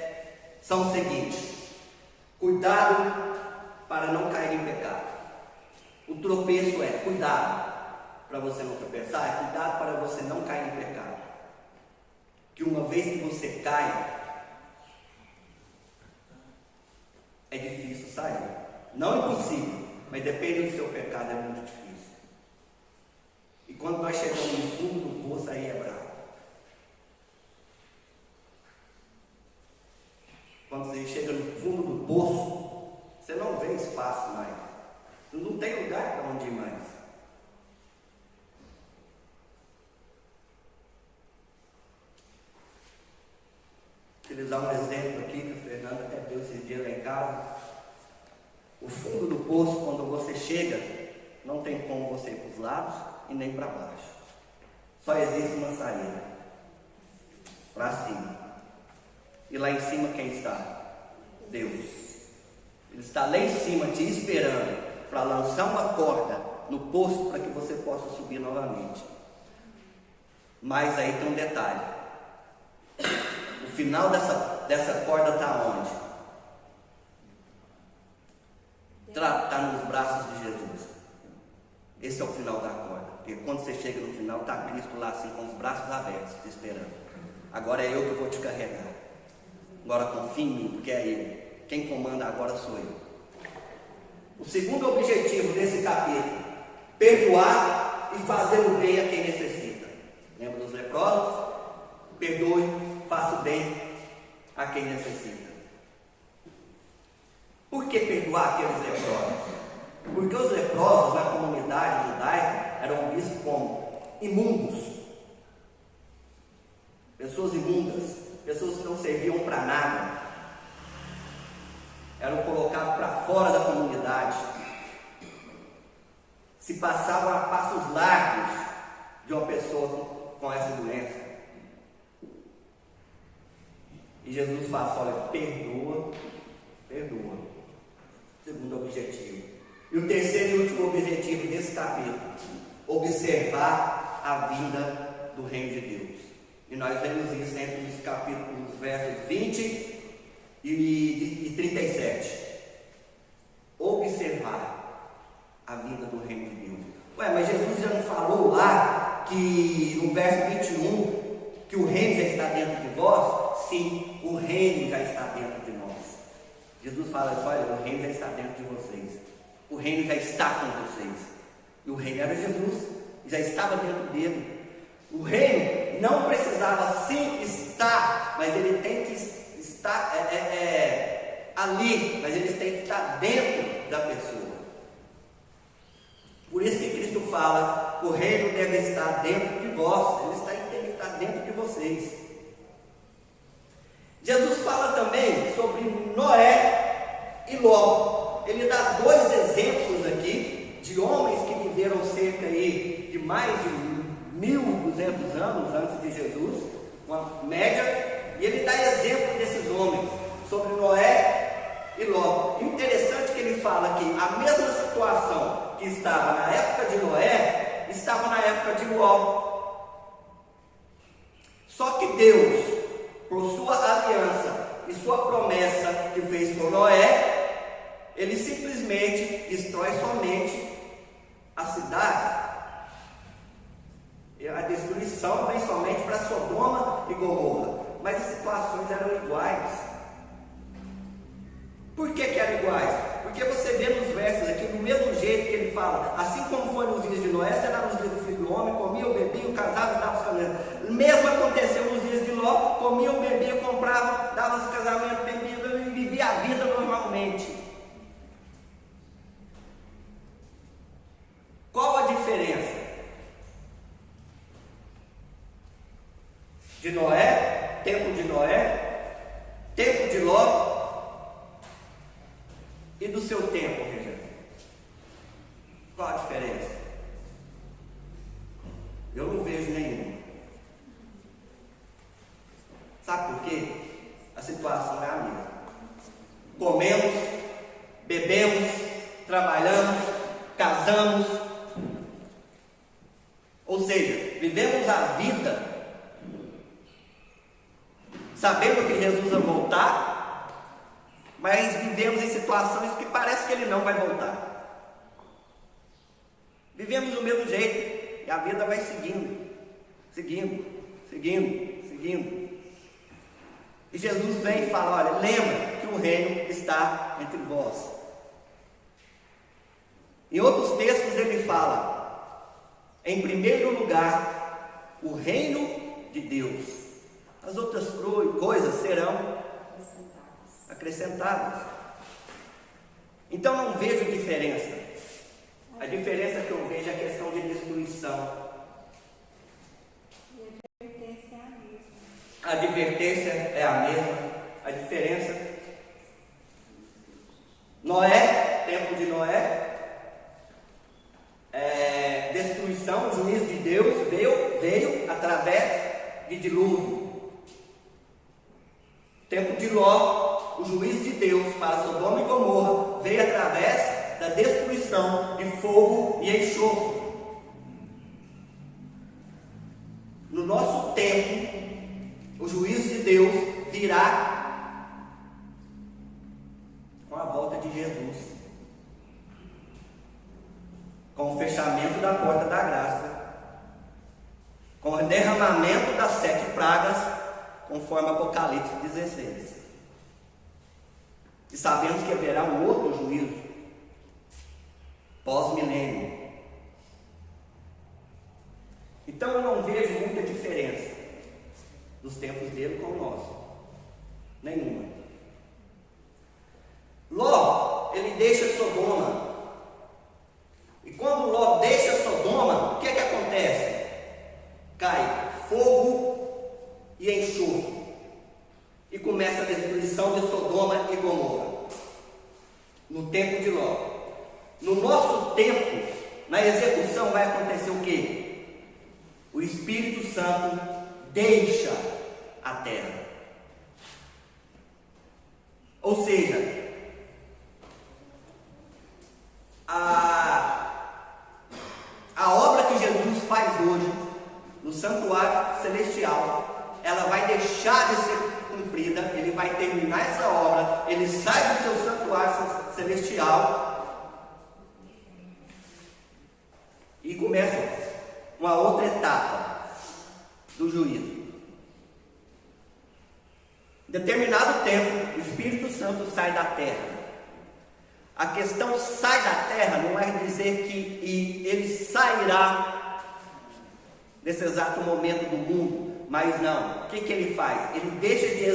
são os seguintes: cuidado para não cair em pecado. O tropeço é cuidado para você não tropeçar, é cuidado para você não cair em pecado. Que uma vez que você cai, é difícil sair. Não impossível, mas depende do seu pecado, é muito difícil. E quando nós chegamos no fundo do poço, aí é bravo. Quando você chega no fundo do poço, você não vê espaço mais. Não tem lugar para onde ir mais. Vou utilizar um exemplo aqui que o Fernando até deu esses dias lá em casa. O fundo do poço, quando você chega, não tem como você ir para os lados e nem para baixo. Só existe uma saída, para cima. E lá em cima quem está? Deus. Ele está lá em cima te esperando para lançar uma corda no poço para que você possa subir novamente. Mas aí tem um detalhe. O final dessa corda está onde? Está nos braços de Jesus. Esse é o final da corda. Porque quando você chega no final, está Cristo lá assim com os braços abertos, te esperando. Agora é eu que vou te carregar. Agora confia em mim, porque é Ele. Quem comanda agora sou eu. O segundo objetivo desse capítulo: perdoar e fazer o bem a quem necessita. Lembra dos leprosos? Perdoe, faça o bem a quem necessita. Por que perdoar aqueles leprosos? Porque os leprosos na comunidade judaica eram vistos como imundos, pessoas imundas, pessoas que não serviam para nada, eram colocados para fora da comunidade, se passavam a passos largos de uma pessoa com essa doença. E Jesus fala, olha, perdoa. Segundo objetivo. E o terceiro e último objetivo desse capítulo: observar a vinda do reino de Deus. E nós vemos isso entre os capítulos, versos 20 e 37. Observar a vinda do reino de Deus. Ué, mas Jesus já não falou lá que no verso 21 que o reino já está dentro de vós? Sim, o reino já está dentro de nós. Jesus fala assim, olha, o reino já está dentro de vocês. O reino já está com vocês. E o reino era Jesus, já estava dentro dele. O reino não precisava sim estar, mas ele tem que estar ali, mas ele tem que estar dentro da pessoa. Por isso que Cristo fala, o reino deve estar dentro de vós, ele tem que estar dentro de vocês. Jesus fala também sobre Noé e Ló. Ele dá dois exemplos aqui de homens que viveram cerca aí de mais de 1.200 anos antes de Jesus, uma média, e ele dá exemplo desses homens, sobre Noé e Ló. Interessante que ele fala que a mesma situação que estava na época de Noé, estava na época de Ló. Só que Deus, por sua aliança e sua promessa que fez com Noé, ele simplesmente destrói somente a cidade, a destruição vem somente para Sodoma e Gomorra, mas as situações eram iguais. Por que eram iguais? Porque você vê nos versos aqui, do mesmo jeito que ele fala, assim como foi nos dias de Noé, será nos dias do Filho do Homem, comiam, bebiam, casavam e davam os casamentos. Mesmo aconteceu nos dias de Ló, comiam, bebiam, compravam, davam os casamentos, bebiam e viviam a vida normalmente. Qual a diferença de Noé, tempo de Noé, tempo de Ló e do seu tempo, Regina? Qual a diferença? Eu não vejo nenhuma. Sabe por quê? A situação é a mesma. Comemos, bebemos, trabalhamos, casamos, ou seja, vivemos a vida sabendo que Jesus vai voltar, mas vivemos em situações que parece que Ele não vai voltar. Vivemos do mesmo jeito e a vida vai seguindo. E Jesus vem e fala: olha, lembra que o reino está entre vós. Em outros textos ele fala: em primeiro lugar, o reino de Deus. As outras coisas serão acrescentadas. Então não vejo diferença. A diferença que eu vejo é a questão de destruição. A advertência é a mesma. A diferença: Noé, tempo de Noé, destruição, o juízo de Deus veio através de dilúvio. Tempo de Ló, o juízo de Deus para Sodoma e Gomorra veio através da destruição de fogo e enxofre. No nosso tempo, o juízo de Deus virá com a volta de Jesus, com o fechamento da porta da graça, com o derramamento das 7 pragas, conforme Apocalipse 16. E sabemos que haverá um outro juízo pós-milênio. Então eu não vejo muita diferença dos tempos dele com o nosso. Nenhuma. Ló, ele deixa Sodoma. E quando Ló deixa Sodoma, o que acontece? Cai fogo e enxofre. E começa a destruição de Sodoma e Gomorra. No tempo de Ló. No nosso tempo, na execução, vai acontecer o quê? O Espírito Santo deixa a terra. Ou seja, a obra que Jesus faz hoje no santuário celestial, ela vai deixar de ser cumprida. Ele vai terminar essa obra, ele sai do seu santuário celestial e começa uma outra etapa do juízo. Em determinado tempo, o Espírito Santo sai da terra. A questão sai da terra não é dizer que ele sairá nesse exato momento do mundo, mas não. O que ele faz? Ele deixa de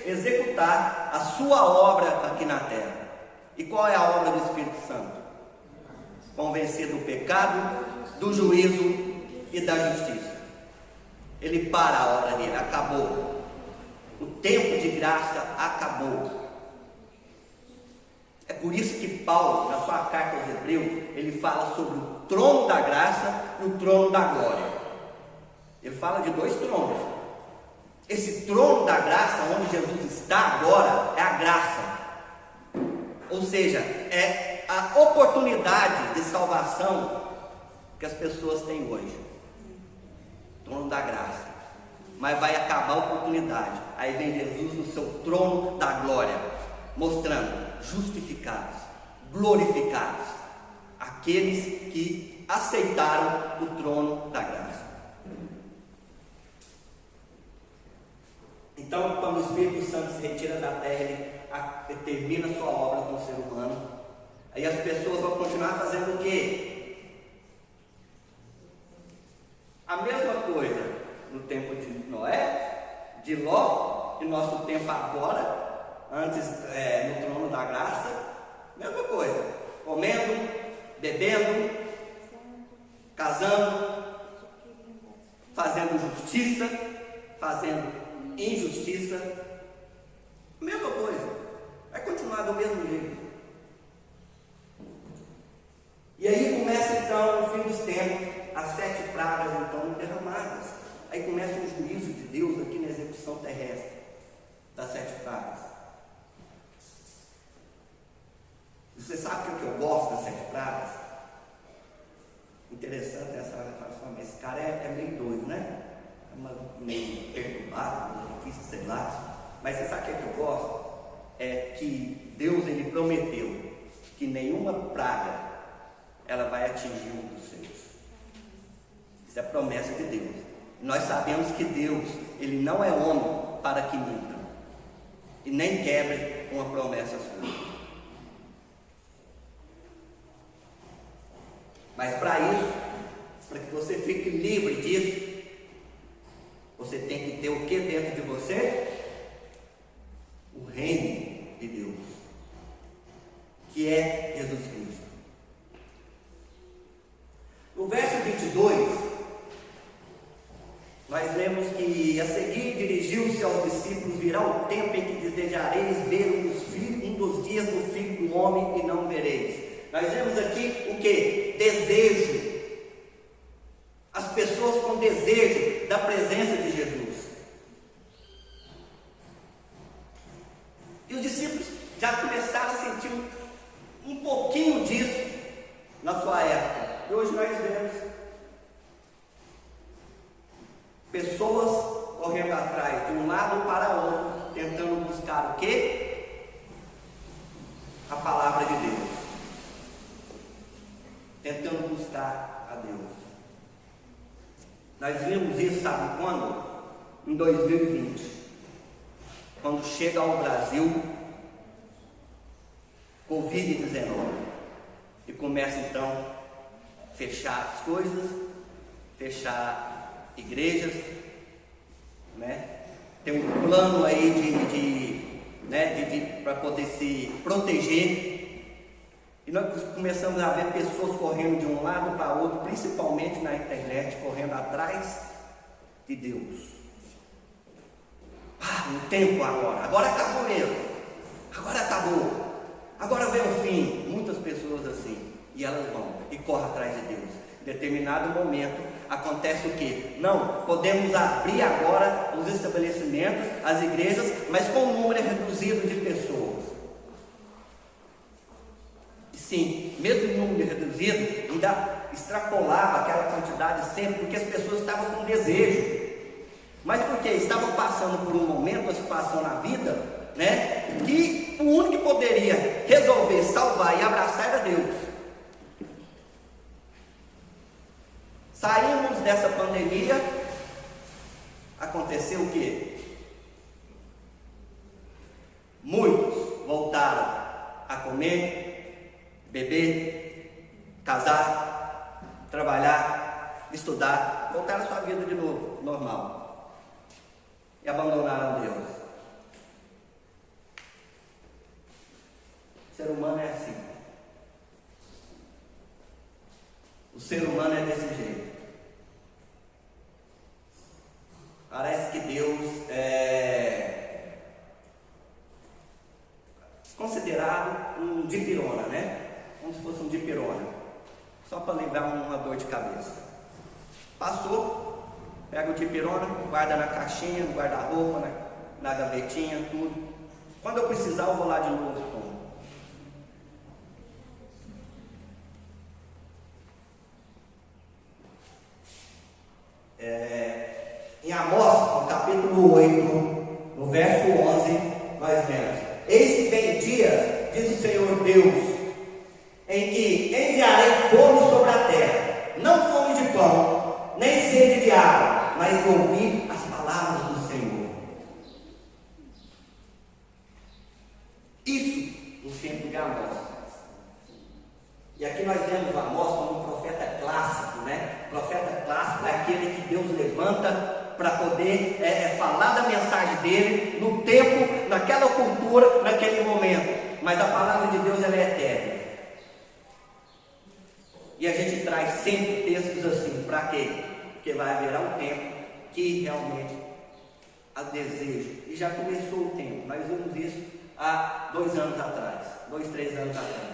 executar a sua obra aqui na terra. E qual é a obra do Espírito Santo? Convencer do pecado, do juízo e da justiça. Ele para a obra dele, acabou. O tempo de graça acabou. É por isso que Paulo, na sua carta aos Hebreus, ele fala sobre o trono da graça e o trono da glória. Ele fala de 2 tronos. Esse trono da graça, onde Jesus está agora, é a graça. Ou seja, é a oportunidade de salvação que as pessoas têm hoje. Trono da graça. Mas vai acabar a oportunidade. Aí vem Jesus no seu trono da glória, mostrando justificados, glorificados, aqueles que aceitaram o trono da graça. Então, quando o Espírito Santo se retira da terra, ele termina a sua obra com o ser humano. Aí as pessoas vão continuar fazendo o quê? A mesma coisa no tempo de Noé, de Ló, e nosso tempo agora, antes no trono da graça, mesma coisa, comendo, bebendo, casando, fazendo justiça, fazendo injustiça, mesma coisa, vai continuar do mesmo jeito. E aí começa então, no fim dos tempos, as 7 pragas então derramadas. Aí começa o juízo de Deus aqui na execução terrestre das 7 pragas. Você sabe o que eu gosto das 7 pragas? Interessante essa fala, esse cara é meio doido, né? É meio perturbado, maluquice, sei lá. Mas você sabe o que eu gosto? É que Deus ele prometeu que nenhuma praga ela vai atingir um dos seus. Isso é a promessa de Deus. Nós sabemos que Deus, ele não é homem para que minta, e nem quebre uma promessa sua. Mas para isso, para que você fique livre disso, você tem que ter o que dentro de você? O reino de Deus, que é Jesus Cristo. No verso 22, nós lemos que a seguir dirigiu-se aos discípulos: virá o tempo em que desejareis ver um dos dias do Filho do Homem e não vereis. Nós vemos aqui o que? Desejo. As pessoas com desejo da presença de Jesus. E os discípulos já começaram a sentir um pouquinho disso na sua época. E hoje nós vemos pessoas correndo atrás de um lado para o outro, tentando buscar o quê? A palavra de Deus. Tentando buscar a Deus. Nós vimos isso, sabe quando? Em 2020. Quando chega ao Brasil Covid-19. E começa então fechar as coisas, fechar igrejas, né? Tem um plano aí para poder se proteger. E nós começamos a ver pessoas correndo de um lado para outro, principalmente na internet, correndo atrás de Deus. O tempo agora acabou mesmo, agora acabou, agora vem o fim. Muitas pessoas assim, e elas vão e correm atrás de Deus. Em determinado momento acontece o que? Não, podemos abrir agora os estabelecimentos, as igrejas, mas com um número reduzido de pessoas. Sim, mesmo em número reduzido, ainda extrapolava aquela quantidade sempre, porque as pessoas estavam com desejo. Mas porque estavam passando por um momento, uma situação na vida, né, que o único que poderia resolver, salvar e abraçar era Deus. Saímos dessa pandemia, aconteceu o quê? Muitos voltaram a comer, beber, casar, trabalhar, estudar, voltaram a sua vida de novo, normal. E abandonaram Deus. O ser humano é assim. O ser humano é desse jeito. Parece que Deus é considerado um dipirona, né? Como se fosse um dipirona, só para livrar uma dor de cabeça. Passou, pega o dipirona, guarda na caixinha, no guarda-roupa, na gavetinha, tudo. Quando eu precisar, eu vou lá de novo e tomo. Em Amós, no capítulo 8, no verso 11, nós lemos: eis que vem dias, diz o Senhor Deus, em que enviarei fogo sobre a terra, lugar, mas de ouvir as palavras do Senhor. Isso no tempo de Amós. E aqui nós vemos o Amós como um profeta clássico, né? Profeta clássico é aquele que Deus levanta para poder falar da mensagem dele no tempo, naquela cultura, naquele momento. Mas a palavra de Deus, ela é eterna. E a gente traz sempre textos assim, para quê? Porque vai haver um tempo que realmente há desejo. E já começou o tempo. Nós vimos isso há 2 anos atrás, 2, 3 anos atrás.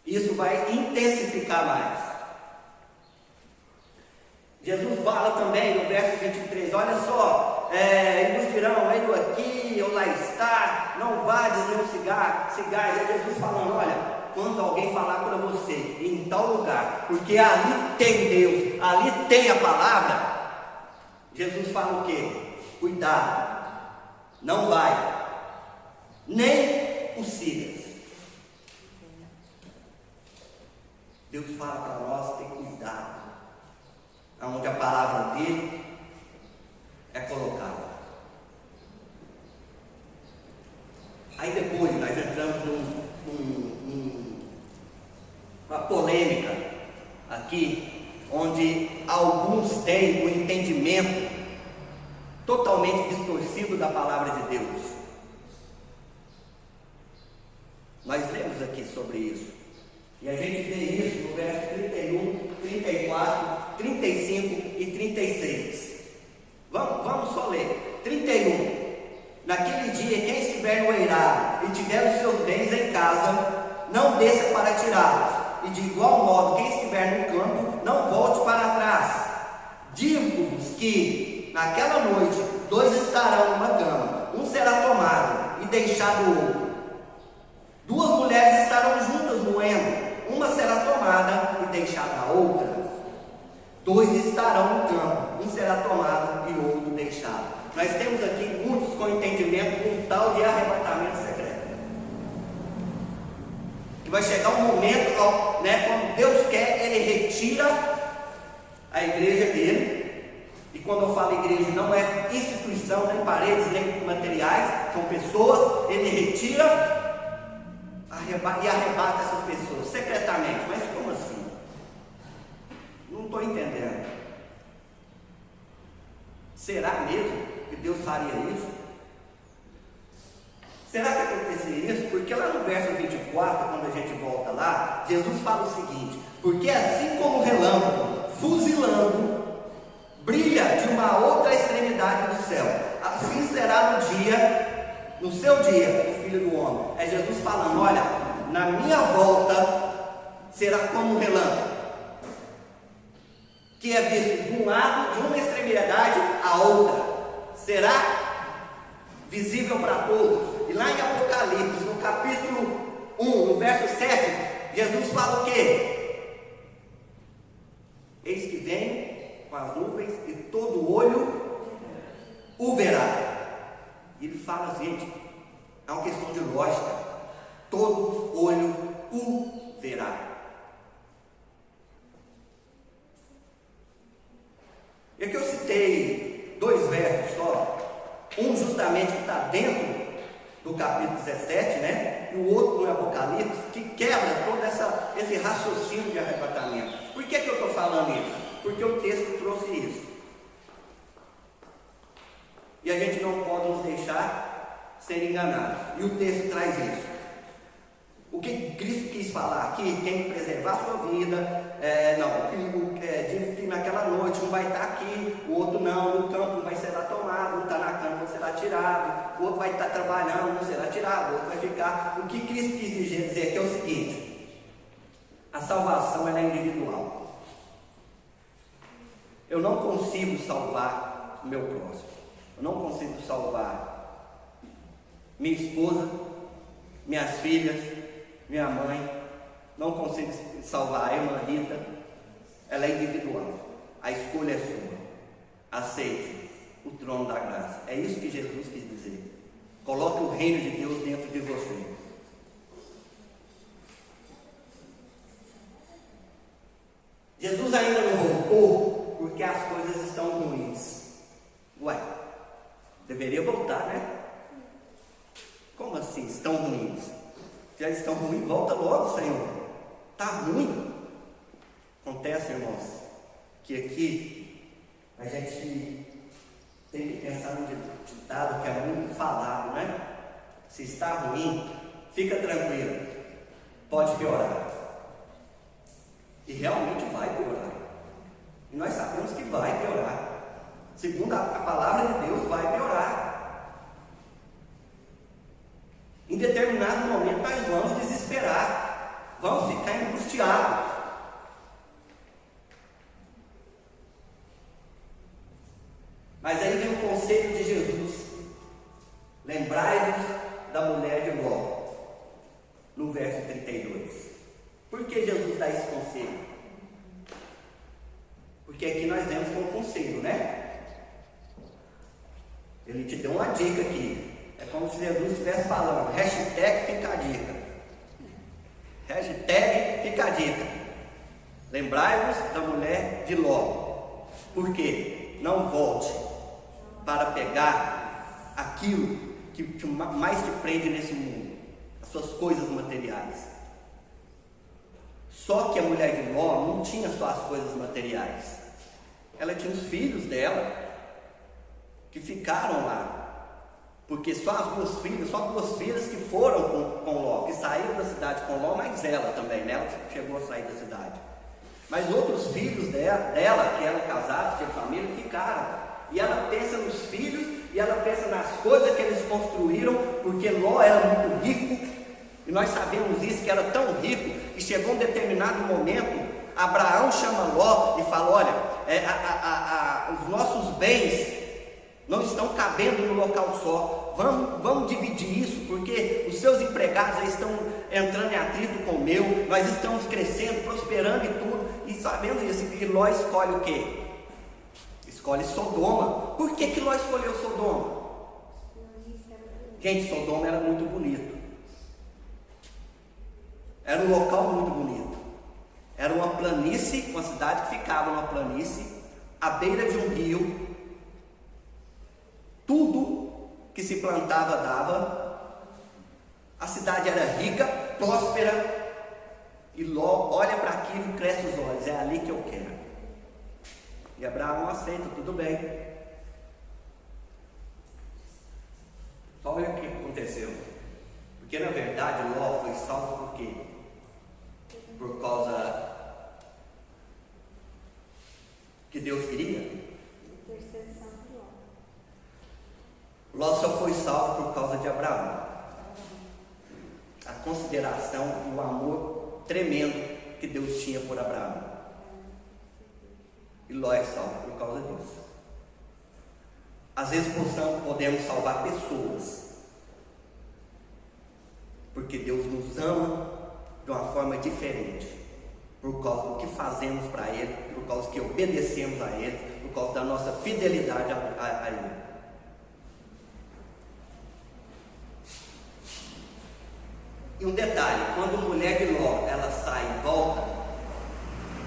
Isso vai intensificar mais. Jesus fala também no verso 23, olha só, eles vos dirão, eu aqui, ou lá está, não vades nem cigar. E Jesus falando, olha, quando alguém falar para você, em tal lugar, porque ali tem Deus, ali tem a palavra, Jesus fala o quê? Cuidado, não vai, nem o sigas. Deus fala para nós, tem cuidado, aonde a palavra dele é colocada. Aí depois nós entramos numa polêmica aqui, onde alguns têm um entendimento totalmente distorcido da palavra de Deus. Nós lemos aqui sobre isso. E a gente vê isso no verso 31, 34, 35 e 36. Vamos só ler. 31. Naquele dia, quem estiver no eirado e tiver os seus bens em casa, não desça para tirá-los. E de igual modo, quem estiver no campo, não volte para trás. Digo-vos que, naquela noite, 2 estarão numa cama, um será tomado e deixado o outro. 2 mulheres estarão juntas moendo, uma será tomada e deixada a outra. 2 estarão no campo, um será tomado e o outro deixado. Nós temos aqui muitos com entendimento de um tal de arrebatamento secreto. Que vai chegar um momento, quando Deus quer, Ele retira a igreja dele. E quando eu falo igreja, não é instituição, nem paredes, nem materiais, são pessoas. Ele retira e arrebata essas pessoas secretamente. Mas como assim? Não estou entendendo. Será mesmo que Deus faria isso? Será que aconteceria isso? Porque lá no verso 24, quando a gente volta lá, Jesus fala o seguinte: porque assim como o relâmpago fuzilando brilha de uma outra extremidade do céu, assim será no seu dia, o Filho do Homem. É Jesus falando, olha, na minha volta será como um relâmpago, que é visto de um lado, de uma extremidade à outra, será visível para todos. E lá em Apocalipse, no capítulo 1, no verso 7, Jesus fala o quê? Eis que vem com as nuvens e todo olho o verá. E ele fala, gente, é uma questão de lógica, todo olho o verá. E aqui eu citei 2 versos só, um justamente que está dentro do capítulo 17, né? E o outro no Apocalipse, que quebra todo esse raciocínio de arrebatamento. Por que eu estou falando isso? Porque o texto trouxe isso. E a gente não pode nos deixar ser enganados. E o texto traz isso. O que Cristo quis falar aqui, tem que preservar a sua vida. Diz que naquela noite um vai estar aqui, o outro não, no campo não vai ser tomado, um está na cama, não será tirado, o outro vai estar trabalhando, não será tirado, o outro vai ficar. O que Cristo quis dizer aqui é o seguinte: a salvação ela é individual. Eu não consigo salvar o meu próximo, eu não consigo salvar minha esposa, minhas filhas, minha mãe, não consigo salvar a irmã Rita. Ela é individual, a escolha é sua. Aceite o trono da graça. É isso que Jesus quis dizer. Coloque o reino de Deus dentro de você. Jesus ainda não voltou, porque porque as coisas estão ruins. Ué, deveria voltar, né? Como assim, estão ruins? Já estão ruins, volta logo, Senhor. Está ruim. Acontece, irmãos, que aqui a gente tem que pensar no ditado que é muito falado, né? Se está ruim, fica tranquilo, pode piorar. E realmente vai piorar. E nós sabemos que vai piorar. Segundo a palavra de Deus, vai piorar. Em determinado momento nós vamos desesperar, vamos ficar angustiados. Mas aí vem o conselho de Jesus: lembrai-vos da mulher de Ló, no verso 32. Por que Jesus dá esse conselho? Porque aqui nós vemos que é um conselho, né? Ele te deu uma dica aqui. É como se Jesus estivesse falando, hashtag fica a dica. Hashtag fica a dica. Lembrai-vos da mulher de Ló. Por quê? Não volte para pegar aquilo que mais te prende nesse mundo, as suas coisas materiais. Só que a mulher de Ló não tinha só as coisas materiais. Ela tinha os filhos dela que ficaram lá. Porque só duas filhas que foram com Ló, que saíram da cidade com Ló, mas ela também, né? Ela chegou a sair da cidade. Mas outros filhos dela que eram casados, tinham família, ficaram. E ela pensa nos filhos, e ela pensa nas coisas que eles construíram, porque Ló era muito rico, e nós sabemos isso, que era tão rico, que chegou um determinado momento, Abraão chama Ló e fala: olha, os nossos bens não estão cabendo no local só, vamos dividir isso, porque os seus empregados já estão entrando em atrito com o meu, nós estamos crescendo, prosperando e tudo, e sabendo isso, e Ló escolhe o quê? Escolhe Sodoma. Por que Ló escolheu Sodoma? Gente, Sodoma era muito bonito, era um local muito bonito, era uma planície, uma cidade que ficava numa planície, à beira de um rio. Tudo que se plantava dava, a cidade era rica, próspera, e Ló olha para aquilo e cresce os olhos: é ali que eu quero. E Abraão aceita, tudo bem. Só olha o que aconteceu. Porque na verdade Ló foi salvo por quê? Por causa que Deus queria? Ló só foi salvo por causa de Abraão. A consideração e o amor tremendo que Deus tinha por Abraão. E Ló é salvo por causa disso. Às vezes podemos salvar pessoas, porque Deus nos ama de uma forma diferente, por causa do que fazemos para Ele, por causa que obedecemos a Ele, por causa da nossa fidelidade a Ele. E um detalhe: quando a mulher de Ló ela sai e volta,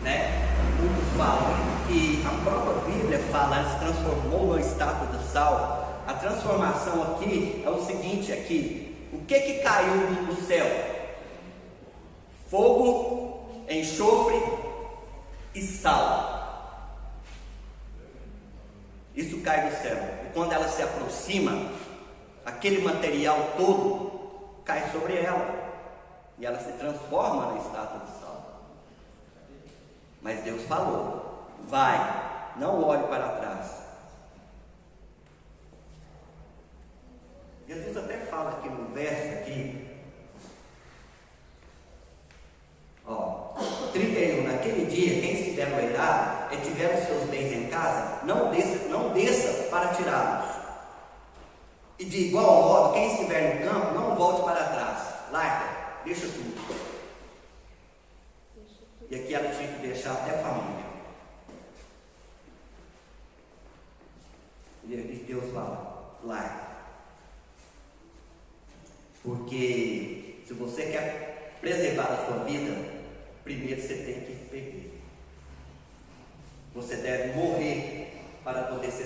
né? Muitos falam que a própria Bíblia fala, ela se transformou numa estátua de sal. A transformação aqui é o seguinte: aqui, o que caiu do céu? Fogo, enxofre e sal. Isso cai do céu. E quando ela se aproxima, aquele material todo cai sobre ela, e ela se transforma na estátua de sal. Mas Deus falou: vai, não olhe para trás. Jesus até fala aqui no verso aqui, 31, naquele dia, quem estiver no eirado e tiver os seus bens em casa, não desça para tirá-los. E de igual modo, quem estiver no campo, não volte para trás. Larga, deixa tudo. E aqui ela tinha que deixar até a família. E Deus fala: larga. Porque se você quer preservar a sua vida, primeiro você tem que perder. Você deve morrer para poder ser